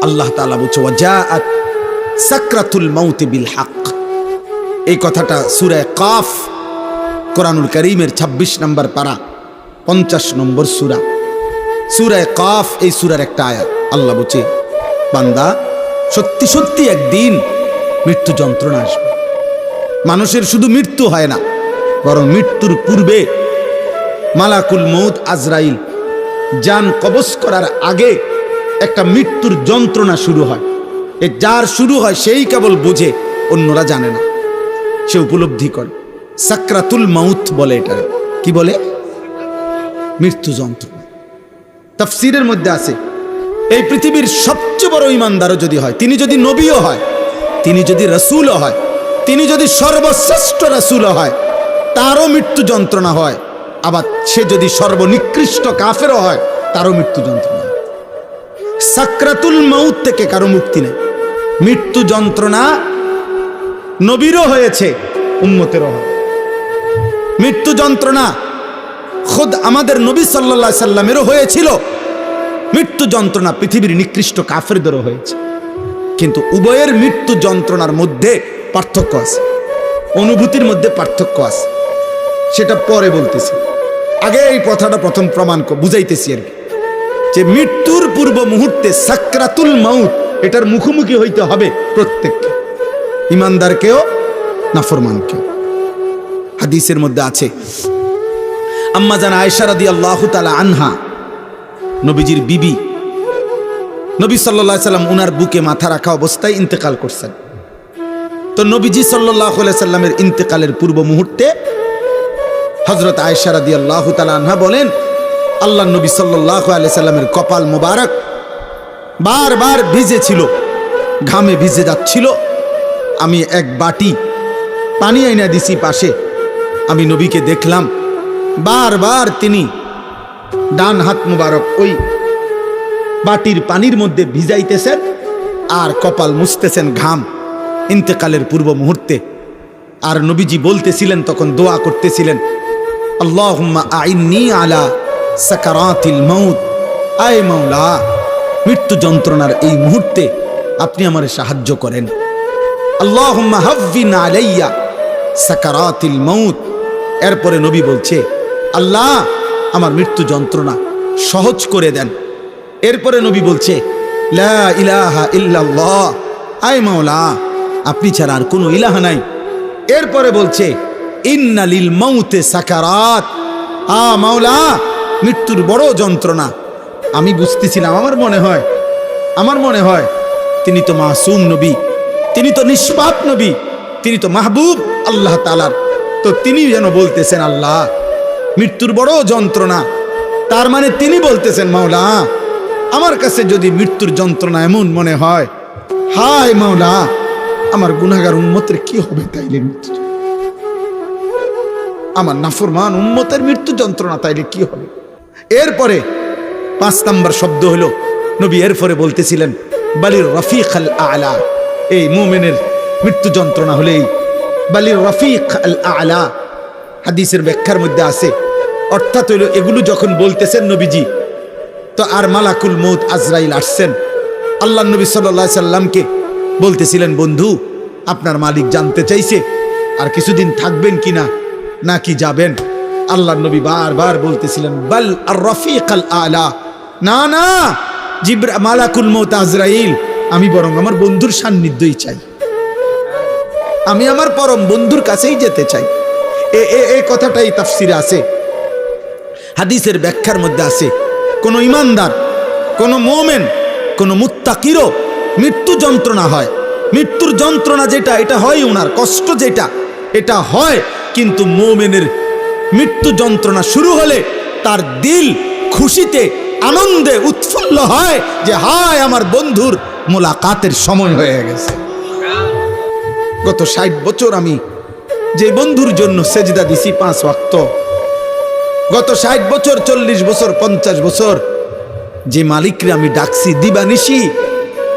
আল্লাহ তাআলা বলছে ওয়াজাআত সাকরাতুল মাউত বিল হক। এই কথাটা সূরা কাফ কোরআনুল কারীমের ২৬ নম্বর পারা ৫০ নম্বর সূরা, সূরা কাফ এই সূরার একটা আয়াত। আল্লাহ বলছে বান্দা সত্যি সত্যি একদিন মৃত্যু যন্ত্রণা আসবে। মানুষের শুধু মৃত্যু হয় না, বরং মৃত্যুর পূর্বে মালাকুল মউত আজরাইল জান কবজ করার আগে একটা মৃত্যুর যন্ত্রণা শুরু হয়। এ যার শুরু হয় সেই কেবল বোঝে, অন্যরা জানে না, সে উপলব্ধি করে। সাকরাতুল মাউত বলে, এটা কি বলে? মৃত্যু যন্ত্রণা। তাফসীরের মধ্যে আছে এই পৃথিবীর সবচেয়ে বড় ঈমানদারও যদি হয়, তিনি যদি নবীও হয়, তিনি যদি রাসূলও হয়, তিনি যদি সর্বশ্রেষ্ঠ রাসূলও হয়, তারও মৃত্যু যন্ত্রণা হয়। আবার সে যদি সর্বনিকৃষ্ট কাফেরও হয়, তারও মৃত্যু যন্ত্রণা। সাকরাতুল মাউত থেকে কারো মুক্তি নেই। মৃত্যু যন্ত্রণা নবীরও হয়েছে, উম্মতেরও হয়। মৃত্যু যন্ত্রণা খুদ আমাদের নবী সাল্লাল্লাহু আলাইহি সাল্লামেরও হয়েছিল। মৃত্যু যন্ত্রণা পৃথিবীর নিকৃষ্ট কাফেরদেরও হয়েছে। কিন্তু উভয়ের মৃত্যু যন্ত্রণার মধ্যে পার্থক্য আছে, অনুভূতির মধ্যে পার্থক্য আছে, সেটা পরে বলতেছি। আগে এই কথাটা প্রথম প্রমাণ বুঝাইতেছি আর কি, যে মৃত্যুর পূর্ব মুহূর্তে সাকরাতুল মাউত, এটার মুখোমুখি হইতে হবে প্রত্যেককে, ঈমানদারকেও নাফরমানকেও। হাদিসের মধ্যে আছে আম্মা জান আয়েশা রাদিয়াল্লাহু তাআলা আনহা, নবীজির বিবি, নবী সাল্লাল্লাহু আলাইহি সাল্লাম উনার বুকে মাথা রাখা অবস্থায় ইন্তেকাল করছেন। তো নবীজি সাল্লাল্লাহু আলাইহি সাল্লামের ইন্তেকালের পূর্ব মুহূর্তে হযরত আয়েশা রাদিয়াল্লাহু তাআলা আনহা বলেন, আল্লাহর নবী সাল্লাল্লাহু আলাইহি সাল্লামের কপাল মোবারক বারবার ভিজে ছিল, ঘামে ভিজে যাচ্ছিল। আমি এক বাটি পানি আইনা দিছি পাশে, আমি নবীকে দেখলাম বারবার তিনি ডান হাত মুবারক ওই বাটির পানির মধ্যে ভিজাইতেছেন আর কপাল মুছতেছেন ঘাম, ইন্তেকালের পূর্ব মুহূর্তে। আর নবীজি বলতেছিলেন, তখন দোয়া করতেছিলেন, আল্লাহুম্মা আইন্নি আলা সাকারাতিল মাউত, আয় মাওলা মৃত্যু যন্ত্রণার এই মুহূর্তে আপনি আমারে সাহায্য করেন। আল্লাহুম্মা হাফফিন আলাইয়া সাকারাতিল মাউত। এরপরে নবী বলছে, আল্লাহ আমার মৃত্যু যন্ত্রণা সহজ করে দেন। এরপরে নবী বলছে, লা ইলাহা ইল্লাল্লাহ, আয় মাওলা আপনি ছাড়া আর কোনো ইলাহা নাই। এরপরে বলছে, ইন্না লিল মাউতে সাকারাত, মাওলা মৃত্যুর বড় যন্ত্রণা। আমি বুঝতেছিলাম, আমার মনে হয় তিনি তো মাসুম নবী, তিনি তো নিষ্পাপ নবী, তিনি তো মাহবুব আল্লাহ তাআলার। তো তিনি যেন বলতেছেন, আল্লাহ মৃত্যুর বড় যন্ত্রণা। তার মানে তিনি বলতেছেন, মাওলা আমার কাছে যদি মৃত্যুর যন্ত্রণা এমন মনে হয়, হায় মাওলা আমার গুনাহগার উম্মতের কি হবে তাইলে? আমার নাফরমান উম্মতের মৃত্যু যন্ত্রণা তাইলে কি হবে? এরপরে ৫ নম্বর শব্দ হলো, নবী এরপরে বলতেছিলেন, বালির রফিক আল আলা। এই মুমিনের মৃত্যু যন্ত্রণা হলে বালির রফিক আল আলা। হাদিসের ব্যাখ্যার মধ্যে আছে, অর্থাৎ হইল এগুলো যখন বলতেছেন নবীজি, তো আর মালাকুল মউত আজরাইল আসছেন। আল্লাহ নবী সাল্লাল্লাহু আলাইহি সাল্লামকে বলতেছিলেন, বন্ধু আপনার মালিক জানতে চাইছে আর কিছুদিন থাকবেন কিনা, নাকি যাবেন? আল্লাহ নবী বারবার বলতেছিলেন, বাল আর রফিক আল আলা, না না মালাকুল মউত আজরাইল, আমি বরং আমার বন্ধুর সান্নিধ্যই চাই, আমি আমার পরম বন্ধুর কাছেই যেতে চাই। এই কথাটাই তাফসিরে আছে। হাদিসের ব্যাখ্যার মধ্যে আছে, কোন ঈমানদার, কোন মুমিন, কোন মুত্তাকিরও মৃত্যু যন্ত্রণা হয়। মৃত্যুর যন্ত্রণা যেটা, এটা হয় ওনার কষ্ট যেটা, এটা হয়। কিন্তু মুমিনের মৃত্যু যন্ত্রণা শুরু হলে তার দিল খুশিতে আনন্দে উৎফুল্ল হয় যে হায় আমার বন্ধুর মোলাকাতের সময় হয়ে গেছে। গত ৬০ বছর আমি যে বন্ধুর জন্য সেজদা দিছি ৫ ওয়াক্ত, গত ৬০ বছর, ৪০ বছর, ৫০ বছর যে মালিকরে আমি ডাকছি দিবানিশি,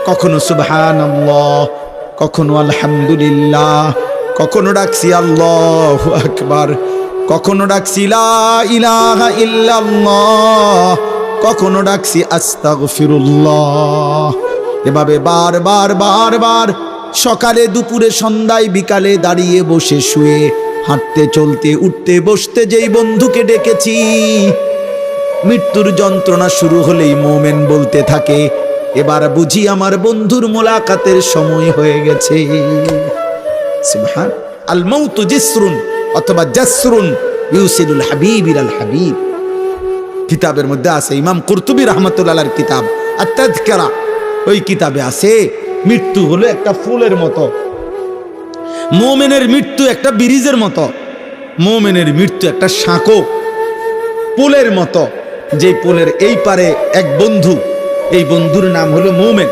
কখনো সুবহানাল্লাহ, কখনো আলহামদুলিল্লাহ, কখনো ডাকছি আল্লাহু আকবার, কখনো ডাকছি লা ইলাহা ইল্লাল্লাহ, কখনো ডাকছি আস্তাগফিরুল্লাহ। এভাবে বারবার বারবার সকালে দুপুরে সন্ধ্যায় বিকালে দাঁড়িয়ে বসে শুয়ে হাঁটতে চলতে উঠতে বসতে যেই বন্ধুকে ডেকেছি, মৃত্যুর যন্ত্রণা শুরু হলেই মোমেন বলতে থাকে, এবার বুঝি আমার বন্ধুর মোলাকাতের সময় হয়ে গেছে। সুবহান আল মাউতু জিসরুন অথবা জাসরুন ইউসিলুল হাবিব ইলাল হাবিব। কিতাবের মধ্যে আছে, ইমাম কুরতুবী রাহমাতুল্লাহ আলাইহির কিতাব আত-তাযকিরা, ওই কিতাবে আছে মৃত্যু হলো একটা ফুলের মতো, মুমিনের মৃত্যু একটা ব্রিজের মতো, মুমিনের মৃত্যু একটা সাঁকো পুলের মতো, যে পুলের এই পারে এক বন্ধু, এই বন্ধুর নাম হলো মুমিন,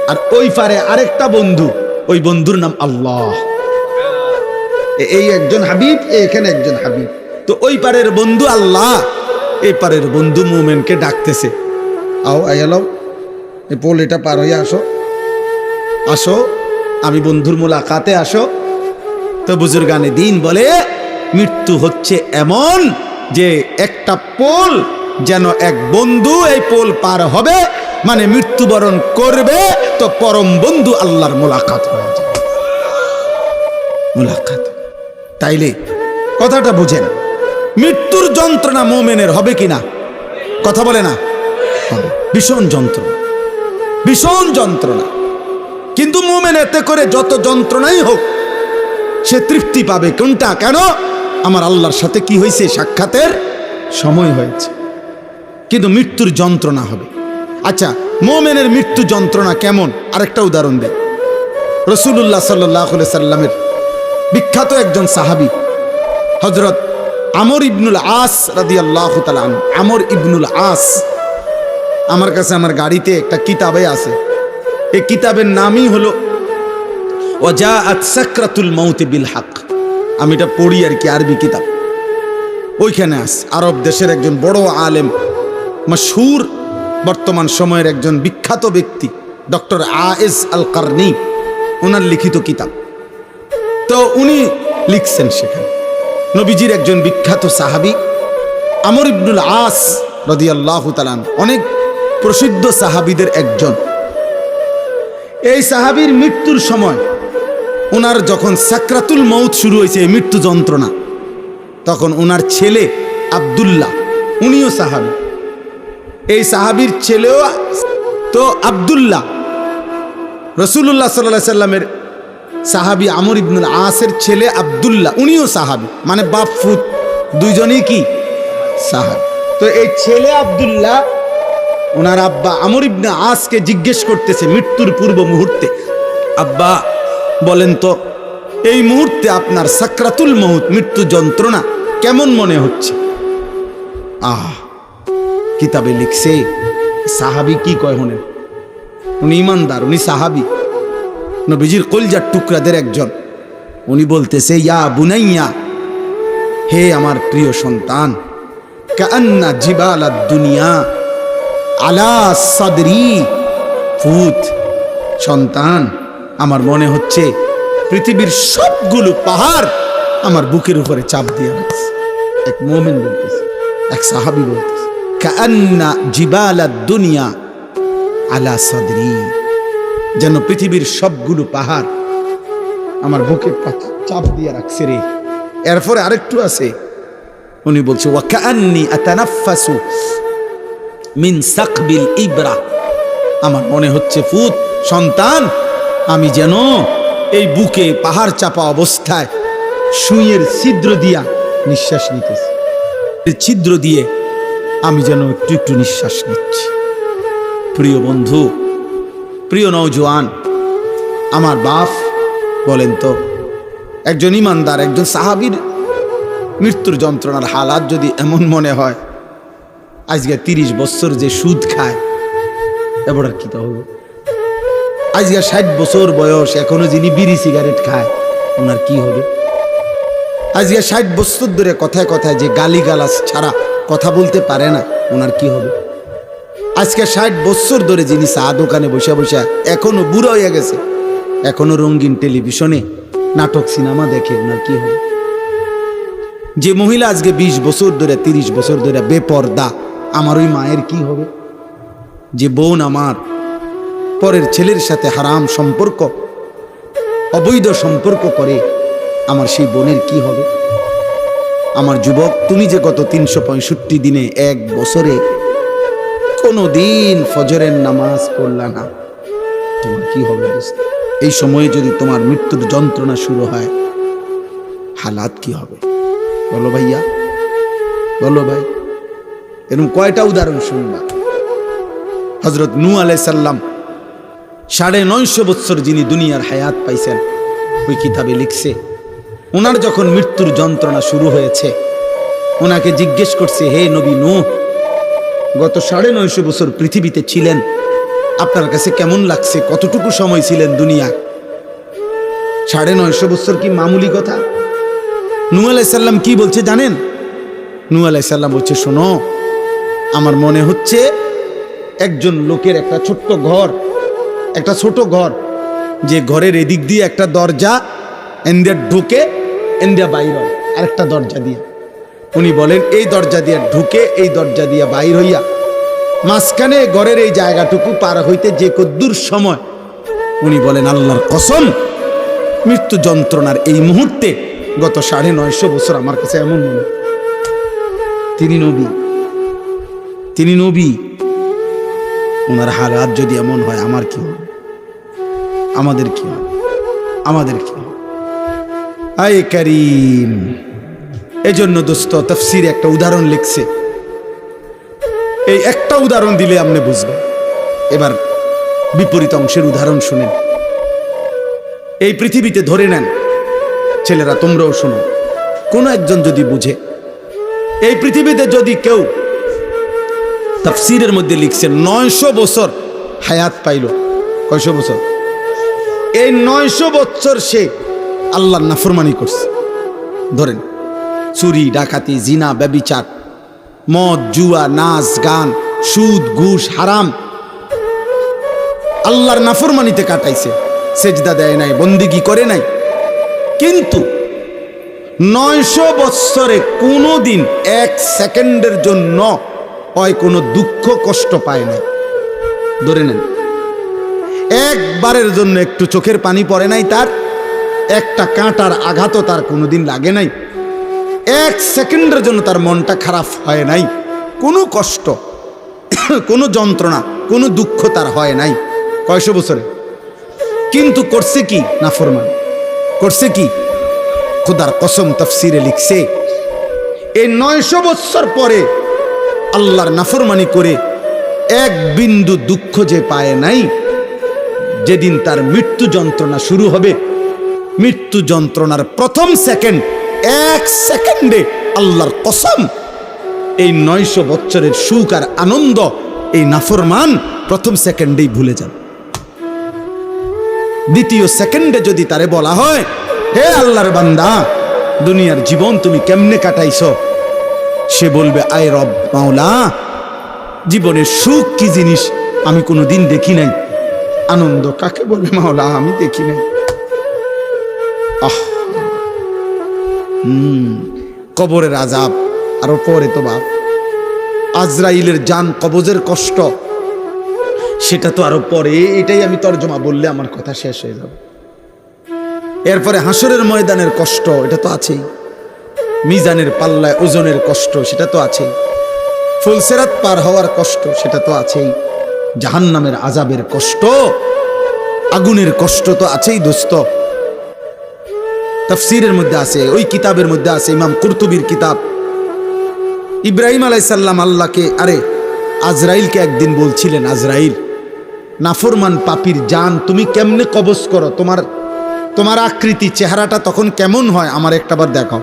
আর ওই পারে আরেকটা বন্ধু, ওই বন্ধুর নাম আল্লাহ। এই একজন হাবিব, এখানে একজন হাবিব। তো ওই পারের বন্ধু আল্লাহ, এই পারের বন্ধু মুমিনকে ডাকতেছে, আও আয়ালাও, এই পোল এটা পার হইয়া আসো, আসো আমি বন্ধুর মোলাকাতে আসো। তো বুজুর্গানে দিন বলে মৃত্যু হচ্ছে এমন যে একটা পোল, যেন এক বন্ধু এই পোল পার হবে মানে মৃত্যুবরণ করবে, তো পরম বন্ধু আল্লাহর মোলাকাত হয়ে যাবে, মোলাকাত। তাইলে কথাটা বুঝেন, মৃত্যুর যন্ত্রণা মুমিনের হবে কিনা? কথা বলে না, হবে। ভীষণ যন্ত্রণা, ভীষণ যন্ত্রণা। কিন্তু মুমিন এতে করে যত যন্ত্রণাই হোক সে তৃপ্তি পাবে। কোনটা? কেন? আমার আল্লাহর সাথে কি হয়েছে? সাক্ষাতের সময় হয়েছে। কিন্তু মৃত্যুর যন্ত্রণা হবে। আচ্ছা, মুমিনের মৃত্যু যন্ত্রণা কেমন? আরেকটা উদাহরণ দেয়। রাসূলুল্লাহ সাল্লাল্লাহু আলাইহি সাল্লামের বিখ্যাত একজন সাহাবী হযরত আমর ইবনুল আস রাদিয়াল্লাহু তাআলা আনহু। আমর ইবনুল আস, আমার কাছে আমার গাড়িতে একটা কিতাবে আছে, এই কিতাবের নামই হলো ওয়াজাআত সাকরাতুল মাউত বিল হক। আমি এটা পড়ি আর কি, আরবি কিতাব। ওইখানে আছে আরব দেশের একজন বড় আলেম, মশহুর বর্তমান সময়ের একজন বিখ্যাত ব্যক্তি ডক্টর আয়েজ আল কারনি, ওনার লিখিত কিতাব। তো উনি লিখছেন সেখানে নবীজির একজন বিখ্যাত সাহাবী আমর ইবনুল আস রাদিয়াল্লাহু তাআলা আনহু, অনেক প্রসিদ্ধ সাহাবীদের একজন। এই সাহাবীর মৃত্যুর সময়, ওনার যখন সাকরাতুল মউত শুরু হয়েছে, মৃত্যু যন্ত্রণা, তখন ওনার ছেলে আব্দুল্লাহ, উনিও সাহাবী, এই সাহাবীর ছেলেও তো আব্দুল্লাহ, রাসূলুল্লাহ সাল্লাল্লাহু আলাইহি সাল্লামের সাহাবী আমর ইবনুল আসের ছেলে আব্দুল্লাহ, উনিও সাহাবী, মানে বাপ ফুত দুইজনেই কি সাহাবী। তো এই ছেলে আব্দুল্লাহ ওনার আব্বা আমর ইবনে আসকে জিজ্ঞেস করতেছে মৃত্যুর পূর্ব মুহূর্তে, আব্বা বলেন তো এই মুহূর্তে আপনার সাকরাতুল মউত, মৃত্যু যন্ত্রণা কেমন মনে হচ্ছে? কিতাবে লিখছে সাহাবী কি কয় শোনেন, উনি ইমানদার, উনি সাহাবী, নবীজির কলজার টুকরাদের একজন। উনি বলতেছে, ইয়া বুনাইয়া, হে আমার প্রিয় সন্তান, কাআন্না জিবালাদ দুনিয়া আলা সাদরি ফুত, সন্তান আমার মনে হচ্ছে পৃথিবীর সবগুলো পাহাড় আমার বুকের উপরে চাপ দিয়ে রাখছে। এক মুমিন বলতেছে, এক সাহাবী বলতেছে, কাআন্না জিবালাদ দুনিয়া আলা সাদরি, যেন পৃথিবীর সবগুলো পাহাড় আমার বুকের চাপ দিয়ে রাখছে রে। এরপরে আরেকটু আছে, উনি বলছে, ওয়া কাআন্নি আতানাফাসু মিন সাকবিল ইবরা, আমার মনে হচ্ছে ফুত সন্তান আমি যেন এই বুকে পাহাড় চাপা অবস্থায় সুইয়ের ছিদ্র দিয়া নিঃশ্বাস নিতেছি, ছিদ্র দিয়ে আমি যেন একটু একটু নিঃশ্বাস নিচ্ছি। প্রিয় বন্ধু, প্রিয় নওজোয়ান, আমার বাপ বলেন তো, একজন ইমানদার একজন সাহাবীর মৃত্যুর যন্ত্রণার হালাত যদি এমন মনে হয়, আজকে 30 বছর যে সুদ খায় এবার কি তা হবে? আজকে 60 বছর বয়স এখনো যিনি বিড়ি সিগারেট খায়, ওনার কি হবে? আজকে 60 বছর ধরে কথায় কথায় যে গালিগালাজ ছাড়া কথা বলতে পারে না, ওনার কি হবে? আজকে 60 বছর ধরে যিনি চা দোকানে বসে বসে এখনো বুড়ো হয়ে গেছে, এখনো রঙিন টেলিভিশনে নাটক সিনেমা দেখে, ওনার কি হবে? যে মহিলা আজকে 20 বছর ধরে 30 বছর ধরে বেপর্দা, আমার ওই মায়ের কি হবে? যে বোন আমার পরের ছেলের সাথে হারাম সম্পর্ক, অবৈধ সম্পর্ক করে আমার সেই বোনের কি হবে? আমার যুবক, তুমি যে গত 365 দিনে এক বছরে কোনো দিন ফজরের নামাজ পড়লা না, তোমার কি হবে? এই সময়ে যদি তোমার মৃত্যুর যন্ত্রণা শুরু হয়, হালাত কি হবে? বলো ভাইয়া, বলো ভাই। এরকম কয়টা উদাহরণ শুনবা? হযরত নূহ আলাইহিস সালাম 950 বছর যিনি দুনিয়ার হায়াত পাইছেন, ওই কিতাবে লিখছে ওনার যখন মৃত্যুর যন্ত্রণা শুরু হয়েছে, ওনাকে জিজ্ঞেস করছে, হে নবী নূহ, গত 950 বছর পৃথিবীতে ছিলেন, আপনার কাছে কেমন লাগছে? কতটুকু সময় ছিলেন দুনিয়ায়? 950 বছর কি মামুলি কথা? নূহ আলাইহিস সালাম কি বলছে জানেন? নূহ আলাইহিস সালাম বলছে, শোনো, আমার মনে হচ্ছে একজন লোকের একটা ছোট্ট ঘর, একটা ছোট ঘর, যে ঘরের এদিক দিয়ে একটা দরজা, এন্ডিয়া ঢুকে এন্ডিয়া বাইর হয় আরেকটা দরজা দিয়ে। উনি বলেন এই দরজা দিয়ে ঢুকে এই দরজা দিয়ে বাইর হইয়া মাঝখানে ঘরের এই জায়গাটুকু পার হইতে যে কদ্দুর সময়, উনি বলেন আল্লাহর কসম, মৃত্যু যন্ত্রণার এই মুহূর্তে গত 950 বছর আমার কাছে এমন মনে। তিনি নবী, তিনি নবী, ওনার হালাত যদি এমন হয়, আমার কি হবে? আমাদের কি হবে? আমাদের কি হবে? আয় কারীম। এজন্য দোস্ত তাফসীরে একটা উদাহরণ লিখছে, এই একটা উদাহরণ দিলে আপনি বুঝবেন। এবার বিপরীত অংশের উদাহরণ শুনেন। এই পৃথিবীতে ধরে নেন, ছেলেরা তোমরাও শোনো, কোন একজন যদি বুঝে, এই পৃথিবীতে যদি কেউ, তাফসীরের মধ্যে লিখছে 900 বছর হায়াত পাইল। কয়শো বছর? এই 900 বছর সে আল্লাহর নাফরমানি করছে। ধরেন চুরি, ডাকাতি, জিনা, ব্যভিচার, মদ, জুয়া, নাচ, গান, সুদ, ঘুষ, হারাম, আল্লাহর নাফরমানিতে কাটাইছে। সেজদা দেয় নাই, বন্দেগী করে নাই। কিন্তু 900 বছরে কোনোদিন 1 সেকেন্ডের জন্য হয় কোনো দুঃখ কষ্ট পায় নাই। ধরে নেন একবারের জন্য একটু চোখের পানি পড়ে নাই তার, একটা কাঁটার আঘাতও তার কোনোদিন লাগে নাই, 1 সেকেন্ডের জন্য তার মনটা খারাপ হয় নাই, কোনো কষ্ট, কোনো যন্ত্রণা, কোনো দুঃখ তার হয় নাই 900 বছরে। কিন্তু করছে কি? নাফরমানি করছে কি? খোদার কসম তাফসীরে লিখছে, এই 900 বছর পরে আল্লাহর নাফরমানি করে এক বিন্দু দুঃখ যে পায় নাই, যেদিন তার মৃত্যু যন্ত্রণা শুরু হবে, মৃত্যু যন্ত্রণার প্রথম সেকেন্ড, 1 সেকেন্ডে আল্লাহর কসম এই 900 বছরের সুখ আর আনন্দ এই নাফরমান প্রথম সেকেন্ডেই ভুলে যান। দ্বিতীয় সেকেন্ডে যদি তারে বলা হয়, হে আল্লাহর বান্দা, দুনিয়ার জীবন তুমি কেমনে কাটাইছো, সে বলবে, আয় রব মাওলা, জীবনের সুখ কি জিনিস আমি কোনোদিন দেখি নাই, আনন্দ কাকে বলে মাওলা আমি দেখি নাই। কবরের আযাব, আরো পরে তো বাপ আজরাইলের জান কবজের কষ্ট, সেটা তো আরো পরে। এটাই আমি তর্জমা বললে আমার কথা শেষ হয়ে যাবে। এরপরে হাসরের ময়দানের কষ্ট, এটা তো আছেই। মিজানের পাল্লায় ওজনের কষ্ট, সেটা তো আছেই। ফুলসেরাত পার হওয়ার কষ্ট, সেটা তো আছেই। জাহান্নামের আযাবের কষ্ট, আগুনের কষ্ট তো আছেই দোস্ত। তাফসীরের মধ্যে আছে, ওই কিতাবের মধ্যে আছে, ইমাম কুরতুবীর কিতাব। ইব্রাহিম আলাইহিস সালাম আল্লাহকে, আজরাইলকে একদিন বলছিলেন, আজরাইল, নাফরমান পাপীর জান তুমি কেমনে কবজ করো, তোমার আকৃতি চেহারাটা তখন কেমন হয়, আমার একটাবার দেখাও।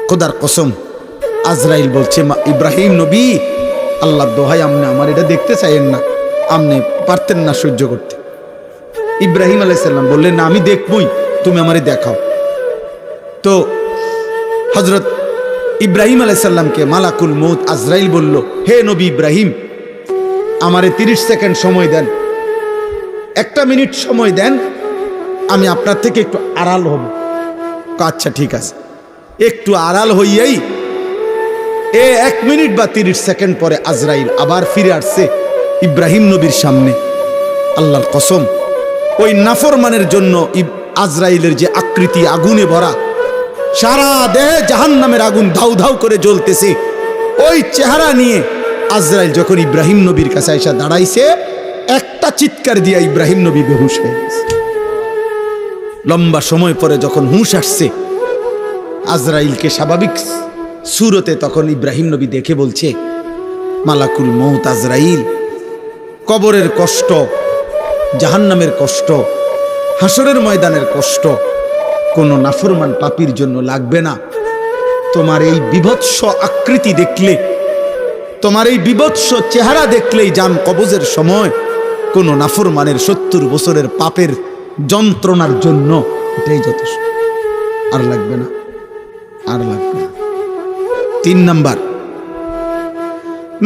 খোদার কসম আজরাইল বলছে, ইব্রাহিম নবী, আল্লাহর দোহাই, আপনি আমার এটা দেখতে চাইেন না, আপনি পারতেন না সহ্য করতে। ইব্রাহিম আলাইহিস সালাম বললেন, না আমি দেখবই, তুমি আমারে দেখাও। তো হযরত ইব্রাহিম আলাইহিস সালামকে মালাকুল মউত আজরাইল বলল, হে নবী ইব্রাহিম, আমারে 30 সেকেন্ড সময় দেন, 1 মিনিট সময় দেন, আমি আপনার থেকে একটু আড়াল হব। আচ্ছা ঠিক আছে। একটু আড়াল হইয়াই 1 মিনিট বা 30 সেকেন্ড পরে আজরাইল আবার ফিরে আসছে ইব্রাহিম নবীর সামনে, আল্লাহর কসম, ওই নাফরমানের জন্য আজরাইলের যে আকৃতি আগুনে ভরা, সারা দেহে জাহান্নামের আগুন ধাউ ধাউ করে জ্বলতেছে, ওই চেহারা নিয়ে আজরাইল যখন ইব্রাহিম নবীর কাছে এসে দাঁড়াইছে, একটা চিৎকার দিয়া ইব্রাহিম নবী বেহুশ হয়ে গেছে। লম্বা সময় পরে যখন হুঁশ আসছে আজরাইলকে স্বাভাবিক সুরতে, তখন ইব্রাহিম নবী দেখে বলছে, মালাকুল মউত আজরাইল, কবরের কষ্ট, জাহান্নামের কষ্ট, হাসরের ময়দানের কষ্ট কোনো নাফরমান পাপীর জন্য লাগবে না। তোমার এই বিভৎস আকৃতি দেখলে, তোমার এই বিভৎস চেহারা দেখলেই জান কবজের সময় কোনো নাফরমানের 70 বছরের পাপের যন্ত্রণার জন্য এটাই যথেষ্ট, আর লাগবে না, আর লাগবে না। 3 নাম্বার,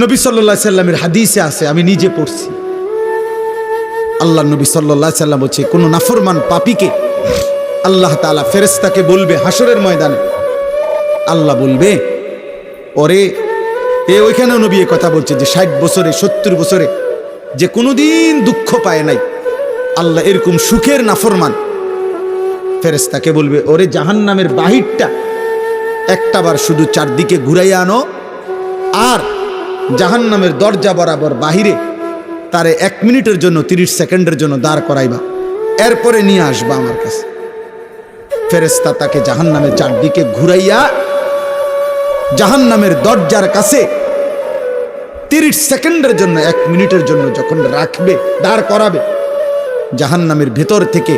নবী সাল্লাল্লাহু আলাইহি সাল্লামের হাদিসে আছে, আমি নিজে পড়ছি, আল্লাহ নবী সাল্লাল্লাহু আলাইহি সাল্লাম বলছে, কোন নাফরমান পাপীকে আল্লাহ তাআলা ফেরেশতাকে বলবে হাসরের ময়দানে, আল্লাহ বলবে, ওরে, ওইখানে নবী এই কথা বলছে যে 60 বছরে 70 বছরে যে কোনোদিন দুঃখ পায় নাই, আল্লাহ এরকম সুখের নাফরমান, ফেরেশতাকে বলবে, ওরে জাহান্নামের বাহিরটা একটাবার শুধু চারদিকে ঘুরাইয়া আনো, আর জাহান্নামের দরজা বরাবর বাহিরে তারে 1 মিনিটের জন্য 30 সেকেন্ডের জন্য দাঁড় করাইবা, এরপরে নিয়ে আসবা আমার কাছে। ফেরেশতা তাকে জাহান্নামের চারদিকে ঘুরাইয়া জাহান্নামের দরজার কাছে 30 সেকেন্ডের জন্য, 1 মিনিটের জন্য যখন রাখবে, দাঁড় করাবে, জাহান্নামের ভেতর থেকে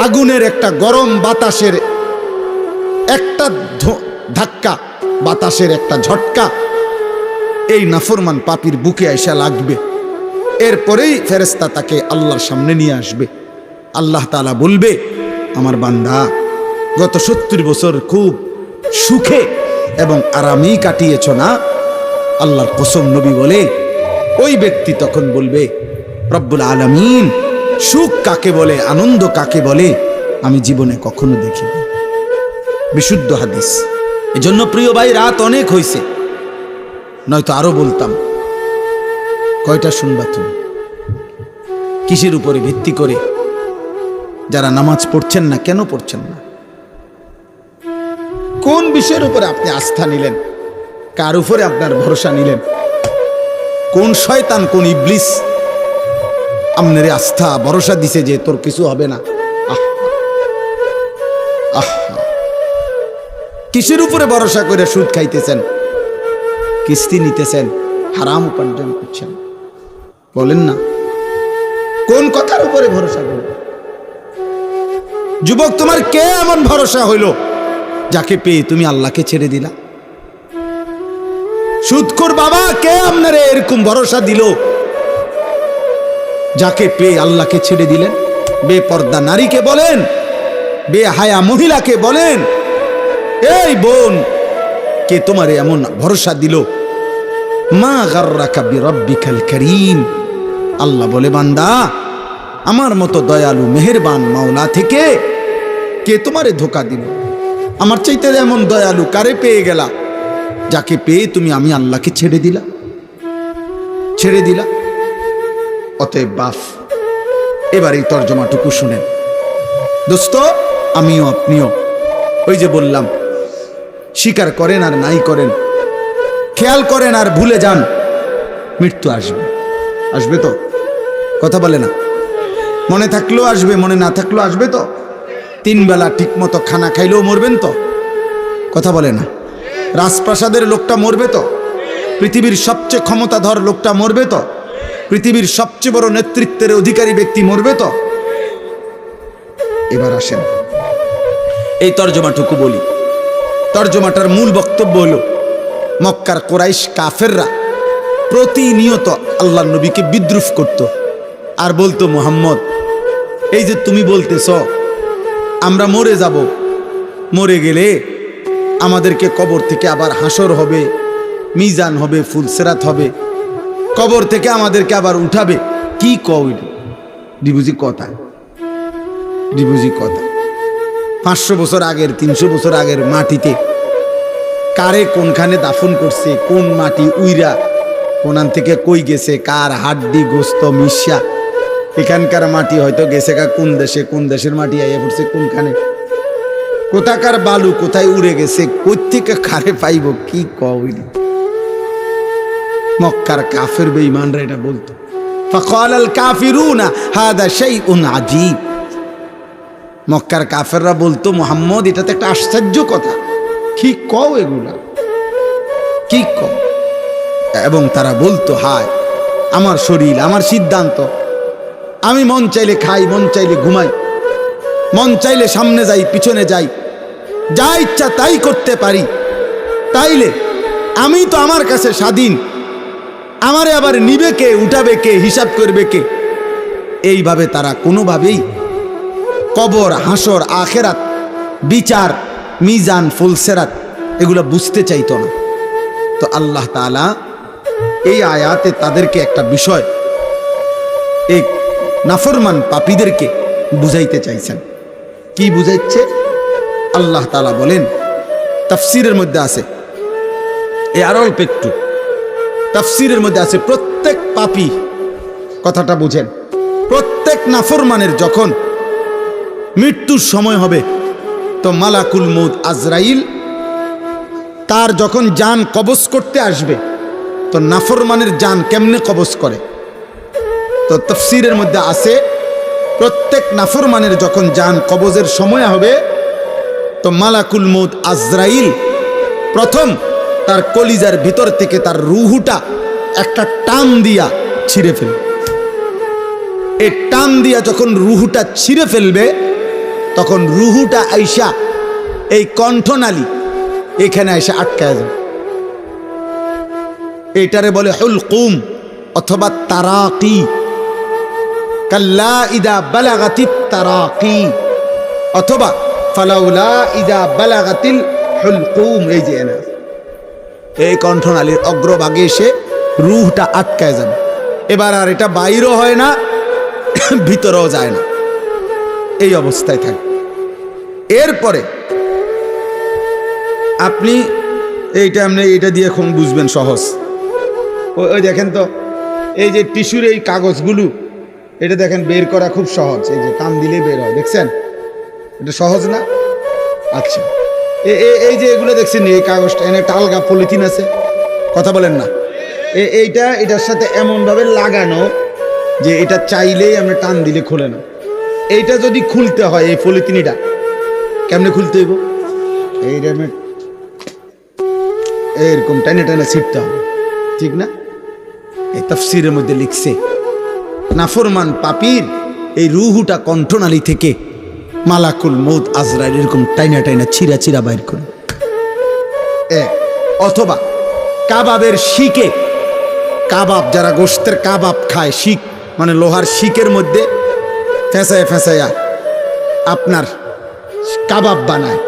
আগুনের একটা গরম বাতাসের একটা ধাক্কা, বাতাসের একটা ঝটকা এই নাফরমান পাপীর বুকে আইসা লাগবে, এরপরেই ফেরেশতা তাকে আল্লাহর সামনে নিয়ে আসবে। আল্লাহ তাআলা বলবে, আমার বান্দা গত 70 বছর খুব সুখে এবং আরামেই কাটিয়েছ না? আল্লাহর কসম, নবী বলে, ওই ব্যক্তি তখন বলবে, রব্বুল আলামিন, সুখ কাকে বলে, আনন্দ কাকে বলে আমি জীবনে কখনো দেখিনি। বিশুদ্ধ হাদিস। এজন্য প্রিয় ভাই, রাত অনেক হয়েছে, নয়তো আরো বলতাম। কয়টা শুনবা তুমি? কিসের উপরে ভিত্তি করে যারা নামাজ পড়ছেন না, কেন পড়ছেন না? কোন বিষয়ের উপরে আপনি আস্থা নিলেন? কার উপরে আপনার ভরসা নিলেন? কোন শয়তান, কোন ইবলিস আপনার আস্থা ভরসা দিছে যে তোর কিছু হবে না? কিসের উপরে ভরসা করে সুদ খাইতেছেন, কিস্তি নিতেছেন, হারাম উপার্জন করছেন? বলেন না, কোন কথার উপরে ভরসা করবে? যুবক, তোমার কে এমন ভরসা হইল যাকে পেয়ে তুমি আল্লাহকে ছেড়ে দিলা? সুদখোর বাবা, কে আপনারে এরকম ভরসা দিল যাকে পেয়ে আল্লাহকে ছেড়ে দিলেন? বেপর্দা নারীকে বলেন, বেহায়া মহিলাকে বলেন, এই বোন, কে তোমারে এমন ভরসা দিল? মা গাররাকা বিরাব্বিকাল কারীম। আল্লাহ বলে, বান্দা, আমার মতো দয়ালু মেহেরবান মাওলা থেকে কে তোমারে ধোঁকা দিল? আমার চাইতে এমন দয়ালু কারে পেয়ে গেলা যাকে পেয়ে তুমি আমি আল্লাহকে ছেড়ে দিলা? ছেড়ে দিলা। অতএব বাপ, এবার এই তর্জমাটুকু শুনেন দোস্ত, আমিও আপনিও। ওই যে বললাম, স্বীকার করেন আর নাই করেন, খেয়াল করেন আর ভুলে যান, মৃত্যু আসবে। আসবে তো? কথা বলে না? মনে থাকলেও আসবে, মনে না থাকলেও আসবে তো? 3 বেলা ঠিক মতো খানা খাইলেও মরবেন তো? কথা বলে না? রাজপ্রাসাদের লোকটা মরবে তো? পৃথিবীর সবচেয়ে ক্ষমতাধর লোকটা মরবে তো? পৃথিবীর সবচেয়ে বড় নেতৃত্বের অধিকারী ব্যক্তি মরবে তো? এবার আসেন এই তর্জমাটুকু বলি। তর্জমাটার মূল বক্তব্য হলো, মক্কার কোরাইশ কাফেররা প্রতিনিয়ত আল্লাহর নবীকে বিদ্রুপ করত আর বলতো, মুহাম্মদ, এই যে তুমি বলতেছ আমরা মরে যাব, মরে গেলে আমাদেরকে কবর থেকে আবার হাসর হবে, মিজান হবে, ফুলসেরাত হবে, কবর থেকে আমাদেরকে আবার উঠাবে, কি কইল? ডিবুজি কথা, ডিবুজি কথা। 500 বছর আগের, 300 বছর আগের মাটিতে কারে কোনখানে দাফন করছে, কোন মাটি উইরা কোনান থেকে কই গেছে, কার হাড্ডি গোস্ত মিশা, এখানকার মাটি হয়তো গেছে কা কোন দেশে, কোন দেশের মাটি আইয়া পড়ছে কোনখানে, কোথাকার বালু কোথায় উড়ে গেছে, কই থেকে খারে পাইব, কি কইল। মক্কার কাফের বেঈমানরা এটা বলতো, ফাকালাল কাফিরুনা হাদা শাইউন আজীব। মক্কার কাফেররা বলতো, মুহাম্মদ এটা তো একটা আশ্চর্য কথা, কি কও এগুলা, কি কও। এবং তারা বলতো, হায় আমার শরীর, আমার সিদ্ধান্ত, আমি মন চাইলে খাই, মন চাইলে ঘুমাই, মন চাইলে সামনে যাই পিছনে যাই, যা ইচ্ছা তাই করতে পারি, তাইলে আমি তো আমার কাছে স্বাধীন, আমারে আবার নিবে কে, উঠাবে কে, হিসাব করবে কে। এইভাবে তারা কোনোভাবেই কবর, হাসর, আখেরাত, বিচার, মিজান, ফুলসেরাত এগুলো বুঝতে চাইতো না। তো আল্লাহ তাআলা এই আয়াতে তাদেরকে একটা বিষয়, এই নাফরমান পাপীদেরকে বুঝাইতে চাইছেন। কি বুঝাইছে? আল্লাহ তাআলা বলেন, তাফসীরের মধ্যে আছে, এই আর অল্প একটু তাফসীরের মধ্যে আছে, প্রত্যেক পাপী, কথাটা বুঝেন, প্রত্যেক নাফরমানের যখন মৃত্যুর সময় হবে, তো মালাকুল মউত আজরাইল তার যখন জান কবজ করতে আসবে, তো নাফরমানের জান কেমনে কবজ করে? তো তাফসীরের মধ্যে আছে, প্রত্যেক নাফরমানের যখন জান কবজের সময় হবে, তো মালাকুল মউত আজরাইল প্রথম তার কলিজার ভিতর থেকে তার রুহুটা একটা টান দিয়া ছিঁড়ে ফেলবে। এই টান দিয়া যখন রুহুটা ছিঁড়ে ফেলবে, তখন রুহুটা আইসা এই কণ্ঠনালী এখানে আইসা আটকায় যাবে। এইটারে বলে হুলকুম অথবা তারাকি, কাল্লা ইদা বালাগাতিত তারাকি, অথবা ফালাউলা ইদা বালাগাতিল হুলকুম। এই যে এই কণ্ঠনালীর অগ্রভাগে এসে রুহটা আটকায় যাবে। এবার আর এটা বাইরও হয় না, ভিতরেও যায় না, এই অবস্থায় থাকে। এরপরে আপনি এইটা দিয়ে এখন বুঝবেন সহজ। ওই দেখেন তো, এই যে টিস্যুর এই কাগজগুলো, এটা দেখেন বের করা খুব সহজ, এই যে টান দিলেই বের হয়, দেখছেন? এটা সহজ না? আচ্ছা, এই যে এগুলো দেখছেন, এই কাগজটা এনে একটা আলগা পলিথিন আছে, কথা বলেন না, এটার সাথে এমনভাবে লাগানো যে এটা চাইলেই আমরা টান দিলে খোলে না। এইটা যদি খুলতে হয়, এই পলিথিনটা কেমনে খুলতে হইব? এরকম টাইনে টাইনে ছিটতে হবে, ঠিক না? এই তাফসীরের মধ্যে লিখছে, নাফরমান পাপীর এই রুহুটা কণ্ঠনালী থেকে মালাকুল মউত আজরাইল এরকম টাইনা টাইনা ছিঁড়া ছিঁড়া বাইর করে। অথবা কাবাবের শিকে, কাবাব যারা গোশতের কাবাব খায়, শিক মানে লোহার শিকের মধ্যে ফেঁসায়া ফেঁসায়া আপনার কাবাব বানায়,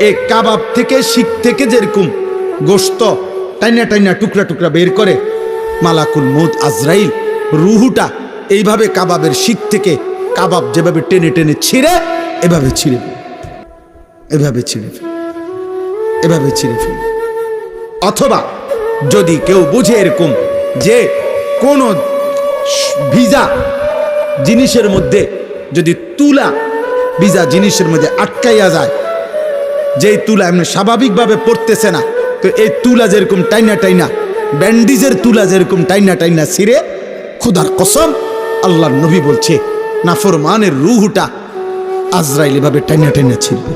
এই কাবাব থেকে, শিক থেকে যেরকম গোশত টাইনা টাইনা টুকরা টুকরা বের করে, মালাকুল মউত আজরাইল রুহুটা এইভাবে কাবাবের শিক থেকে কাবাব যেভাবে টেনে টেনে ছিঁড়ে, এভাবে ছিঁড়ে ফেলে, এভাবে ছিঁড়ে ফেলে, এভাবে ছিঁড়ে ফেলে। অথবা যদি কেউ বুঝে এরকম যে কোন ভিজা জিনিসের মধ্যে, যদি তুলা ভিজা জিনিসের মধ্যে আটকাইয়া যায়, যেই তুলা এমনি স্বাভাবিকভাবে পড়তেছে না, তো এই তুলা যেরকম টাইনা টাইনা, ব্যান্ডিজের তুলা যেরকম টাইনা টাইনা ছিঁড়ে, খোদার কসম আল্লাহর নবী বলছে, নাফরমানের রুহুটা আজরাইল এভাবে টাইনা টাইনা ছিঁড়বে,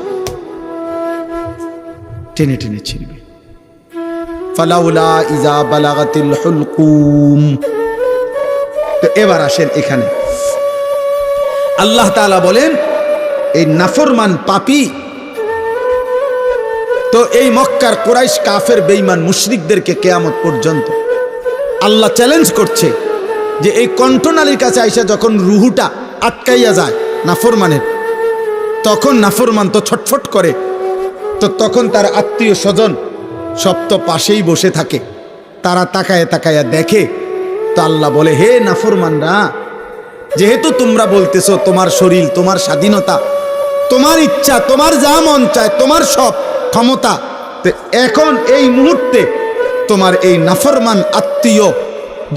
টেনে টেনে ছিঁড়বে। ফালাউলা ইজা বালাগাতিল হুলকুম। তো এবার আসেন এখানে, আল্লাহ তাআলা বলেন, এই নাফরমান পাপী, তো এই মক্কার কুরাইশ কাফের বেঈমান মুশরিকদেরকে কিয়ামত পর্যন্ত আল্লাহ চ্যালেঞ্জ করছে যে এই কণ্ঠনালীর কাছে আইসা যখন রুহুটা আটকাইয়া যায় নাফরমানের, তখন নাফরমান তো ছটফট করে, তো তখন তার আত্মীয় স্বজন সব তো পাশেই বসে থাকে, তারা তাকায় তাকায়া দেখে। তো আল্লাহ বলে, হে নাফরমানরা, যেহেতু তোমরা বলতেছো তোমার শরীর, তোমার স্বাধীনতা, তোমার ইচ্ছা, তোমার যা মন চায়, তোমার সব ক্ষমতা, তো এখন এই মুহূর্তে তোমার এই নাফরমান আত্মীয়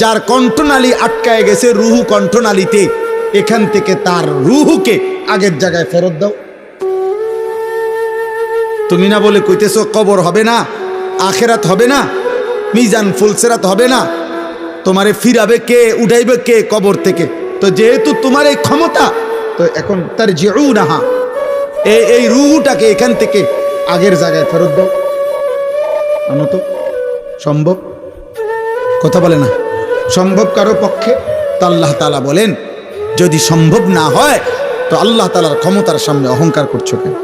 যার কণ্ঠনালী আটকায় গেছে রুহু কণ্ঠনালীতে, এখান থেকে তার রুহুকে আগের জায়গায় ফেরত দাও। তুমি না বলে কইতেছো কবর হবে না, আখেরাত হবে না, মিজান ফুলসেরাত হবে না, তোমারে ফিরাবে কে, উঠাইবে কে কবর থেকে? তো যেহেতু তোমার এই ক্ষমতা, তো এখন তার জিউনাহা, এই রুহুটাকে এখান থেকে আগের জায়গায় ফেরত দাও। আনো তো, সম্ভব? কথা বলে না সম্ভব কারো পক্ষে? তো আল্লাহ তাআলা বলেন যদি সম্ভব না হয় তো আল্লাহ তাআলার ক্ষমতার সামনে অহংকার করছো কেন?